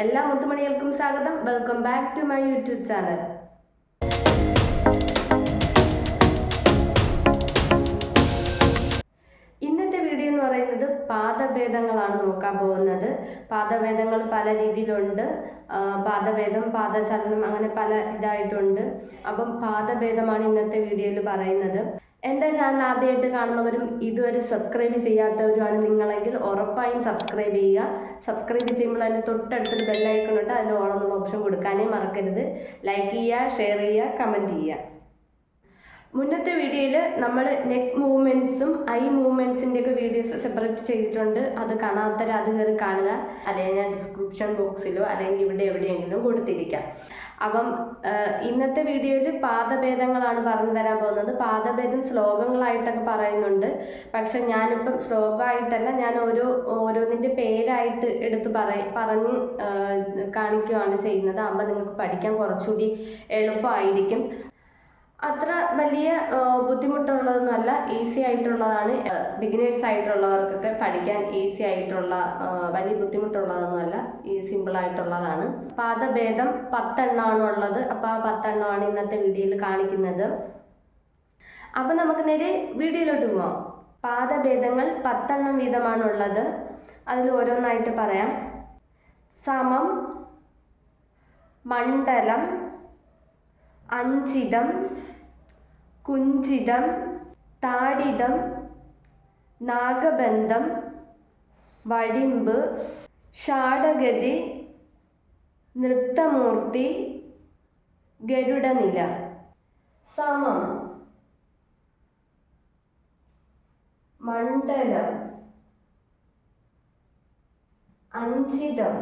എല്ലാ മുത്തുമണികൾക്കും സ്വാഗതം. Welcome back to my YouTube channel. ഇന്നത്തെ വീഡിയോ എന്ന് പറയുന്നത് പാദഭേദങ്ങളാണ് നോക്കാൻ പോകുന്നത്. പാദഭേദങ്ങൾ പല രീതിയിലുണ്ട്. പാദഭേദം, പാദചലനം, അങ്ങനെ പല ഇതായിട്ടുണ്ട്. അപ്പം പാദഭേദമാണ് ഇന്നത്തെ വീഡിയോയിൽ പറയുന്നത്. എൻ്റെ ചാനൽ ആദ്യമായിട്ട് കാണുന്നവരും ഇതുവരെ സബ്സ്ക്രൈബ് ചെയ്യാത്തവരുമാണ് നിങ്ങളെങ്കിൽ ഉറപ്പായും സബ്സ്ക്രൈബ് ചെയ്യുക. സബ്സ്ക്രൈബ് ചെയ്യുമ്പോൾ അതിന് തൊട്ടടുത്തൊരു ബെല്ലൈക്കൺ ഉണ്ട്, അതിൽ ഓൾ എന്നുള്ള ഓപ്ഷൻ കൊടുക്കാനേ മറക്കരുത്. ലൈക്ക് ചെയ്യുക, ഷെയർ ചെയ്യുക, കമൻറ്റ് ചെയ്യുക. മുന്നത്തെ വീഡിയോയിൽ നമ്മൾ നെക്ക് മൂവ്മെൻറ്റ്സും ഐ മൂവ്മെൻറ്റ്സിൻ്റെയൊക്കെ വീഡിയോസ് സെപ്പറേറ്റ് ചെയ്തിട്ടുണ്ട്. അത് കാണാത്തവർ അത് കയറി കാണുക, അല്ലെങ്കിൽ ഞാൻ ഡിസ്ക്രിപ്ഷൻ ബോക്സിലോ അല്ലെങ്കിൽ ഇവിടെ എവിടെയെങ്കിലും കൊടുത്തിരിക്കാം. അപ്പം ഇന്നത്തെ വീഡിയോയിൽ പാദഭേദങ്ങളാണ് പറഞ്ഞു തരാൻ പോകുന്നത്. പാദഭേദം ശ്ലോകങ്ങളായിട്ടൊക്കെ പറയുന്നുണ്ട്. പക്ഷെ ഞാനിപ്പം ശ്ലോകമായിട്ടല്ല, ഞാൻ ഓരോന്നിൻ്റെ പേരായിട്ട് എടുത്ത് പറഞ്ഞ് കാണിക്കുകയാണ് ചെയ്യുന്നത്. അപ്പം നിങ്ങൾക്ക് പഠിക്കാൻ കുറച്ചുകൂടി എളുപ്പമായിരിക്കും. അത്ര വലിയ ബുദ്ധിമുട്ടുള്ളതൊന്നുമല്ല, ഈസി ആയിട്ടുള്ളതാണ്. ബിഗിനേഴ്സ് ആയിട്ടുള്ളവർക്കൊക്കെ പഠിക്കാൻ ഈസി ആയിട്ടുള്ള, വലിയ ബുദ്ധിമുട്ടുള്ളതൊന്നുമല്ല, ഈ സിമ്പിളായിട്ടുള്ളതാണ്. പാദഭേദം 10 എണ്ണമാണ് ഉള്ളത്. അപ്പോൾ ആ 10 എണ്ണമാണ് ഇന്നത്തെ വീഡിയോയിൽ കാണിക്കുന്നത്. അപ്പം നമുക്ക് നേരെ വീഡിയോയിലോട്ട് പോവാം. പാദഭേദങ്ങൾ 10 എണ്ണം വീതമാണുള്ളത്. അതിൽ ഓരോന്നായിട്ട് പറയാം. സമം, മണ്ഡലം, അഞ്ചിതം, കുഞ്ചിതം, താടിതം, നാഗബന്ധം, വടിമ്പ്, ഷാഡഗതി, നൃത്തമൂർത്തി, ഗരുഡനില. സമം, മണ്ഡലം, അഞ്ചിതം,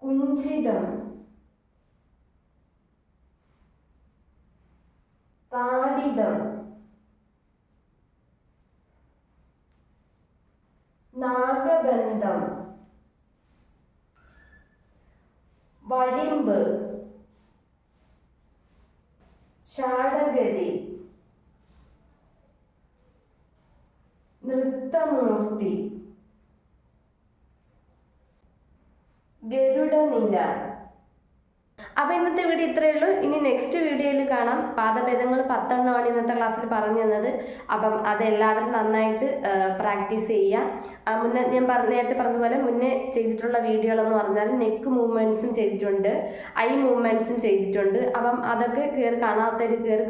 കുഞ്ചിതം, താടിതം, നാഗബന്ധം, വടിമ്പ്, ഷാഡഗതി, നൃത്തമൂർത്തി, ഗരുഡനില. അപ്പോൾ ഇന്നത്തെ വീഡിയോ ഇത്രയേ ഉള്ളൂ. ഇനി നെക്സ്റ്റ് വീഡിയോയിൽ കാണാം. പാദഭേദങ്ങൾ 10 എണ്ണമാണ് ഇന്നത്തെ ക്ലാസ്സിൽ പറഞ്ഞു തന്നത്. അപ്പം അതെല്ലാവരും നന്നായിട്ട് പ്രാക്ടീസ് ചെയ്യുക. ഞാൻ നേരത്തെ പറഞ്ഞതുപോലെ മുന്നേ ചെയ്തിട്ടുള്ള വീഡിയോകളെന്ന് പറഞ്ഞാൽ നെക്ക് മൂവ്മെൻറ്റ്സും ചെയ്തിട്ടുണ്ട്, ഐ മൂവ്മെൻറ്റ്സും ചെയ്തിട്ടുണ്ട്. അപ്പം അതൊക്കെ കാണാത്തവർ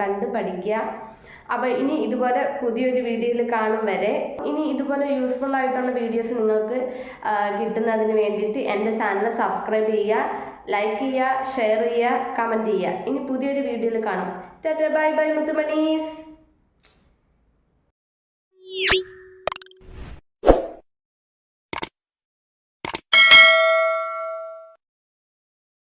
കണ്ട് പഠിക്കുക. അപ്പോൾ ഇനി ഇതുപോലെ പുതിയൊരു വീഡിയോയിൽ കാണും വരെ, ഇനി ഇതുപോലെ യൂസ്ഫുൾ ആയിട്ടുള്ള വീഡിയോസ് നിങ്ങൾക്ക് കിട്ടുന്നതിന് വേണ്ടിയിട്ട് എൻ്റെ ചാനൽ സബ്സ്ക്രൈബ് ചെയ്യുക, ലൈക്ക് ചെയ്യുക, ഷെയർ ചെയ്യുക, കമൻറ്റ് ചെയ്യുക. ഇനി പുതിയൊരു വീഡിയോയിൽ കാണാം. Tata, bye bye മുത്തുമണീസ്.